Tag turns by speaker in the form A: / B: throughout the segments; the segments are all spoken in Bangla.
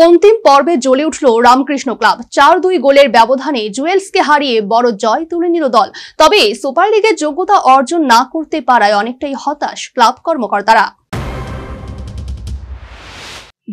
A: অন্তিম পর্বে জ্বলে উঠল রামকৃষ্ণ ক্লাব। ৪-২ গোলের ব্যবধানে জুয়েলসকে হারিয়ে বড় জয় তুলে নিল দল। তবে সুপার লিগে যোগ্যতা অর্জন না করতে পারায় অনেকটাই হতাশ ক্লাব কর্মকর্তারা।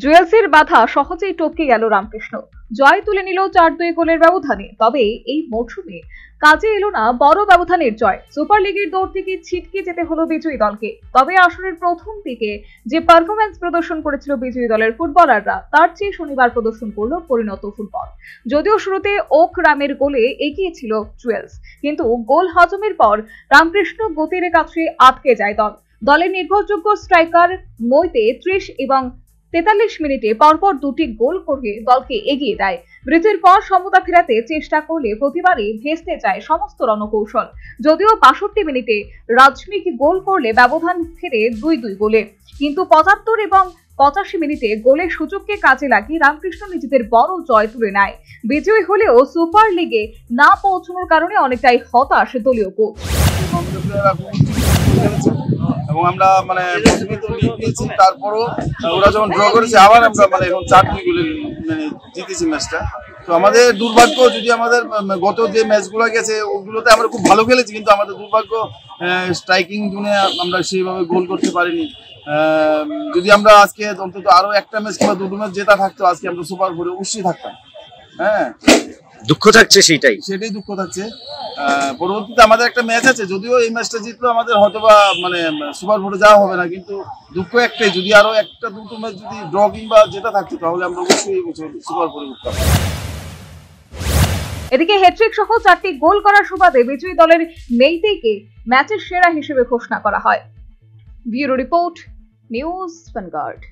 B: জুয়েলসের বাধা সহজেই টপকে গেল রামকৃষ্ণ, জয় তুলে নিল ৪-২ গোলের ব্যবধানে। তবে এই মৌসুমে কাজে এলো না বড় ব্যবধানের জয়। সুপার লিগের দৌড় থেকে ছিটকে যেতে হলো বিজয়ী দলকে। তবে আসরের প্রথম দিকে যে পারফরম্যান্স প্রদর্শন করেছিল বিজয়ী দলের ফুটবলাররা, তার চেয়ে শনিবার প্রদর্শন করলো পরিণত ফুটবল। যদিও শুরুতে ওক রামের গোলে এগিয়ে ছিল জুয়েলস, কিন্তু গোল হজমের পর রামকৃষ্ণ গতির কাছে আটকে যায় দলের নির্ভরযোগ্য স্ট্রাইকার মইতে ৩০ এবং ৪৩ মিনিটে পরপর দুটি গোল করে দলকে এগিয়ে দেয়। বিরতির পর সমতা ফেরাতে চেষ্টা করলে প্রতিবারই ভেস্তে যায় সমস্ত রণকৌশল। যদিও ৬২ মিনিটে রাজমিক গোল করলে ব্যবধান ফেরে ২-২ গোলে, কিন্তু ৭৫ এবং ৮৫ মিনিটে গোলের সুযোগকে কাজে লাগিয়ে রামকৃষ্ণ নিজেদের বড় জয় তুলে নেয়। বিজয়ী হলেও সুপার লিগে না পৌঁছানোর কারণে অনেকটাই হতাশ দলীয় কোচ।
C: এবং আমরা নিয়েছি, তারপরও ওরা যখন ড্র করেছে আবার আমরা এখন ৪-২ গোলে জিতেছি ম্যাচটা। তো আমাদের দুর্ভাগ্য, যদি আমাদের গত যে ম্যাচগুলো গেছে ওগুলোতে আমরা খুব ভালো খেলেছি, কিন্তু আমাদের দুর্ভাগ্য স্ট্রাইকিং জোনে আমরা সেইভাবে গোল করতে পারিনি। যদি আমরা আজকে অন্তত আরো একটা ম্যাচ কিংবা দুটো ম্যাচ জেতা থাকতো, আজকে আমরা সুপার ফোরে অবশ্যই থাকতাম। হ্যাঁ,
D: দুঃখ থাকছে, সেটাই
C: দুঃখ থাকছে। পরবর্তীতে আমাদের একটা ম্যাচ আছে, যদিও এই ম্যাচটা জিতলো আমাদের হয়তোবা সুপার ফোরে যাওয়া হবে না, কিন্তু দুঃখ একটাই, যদি আরো একটা দুটো ম্যাচ যদি ড্র কিংবা জেতা থাকতো তাহলে আমরা অবশ্যই সুপার ফোরে উঠতাম।
B: এদিকে হ্যাট্রিক সহ ৪টি গোল করার সুবাদে বিজয়ী দলের মেইতেকে ম্যাচের সেরা হিসেবে ঘোষণা করা হয়। Bureau report, news vanguard.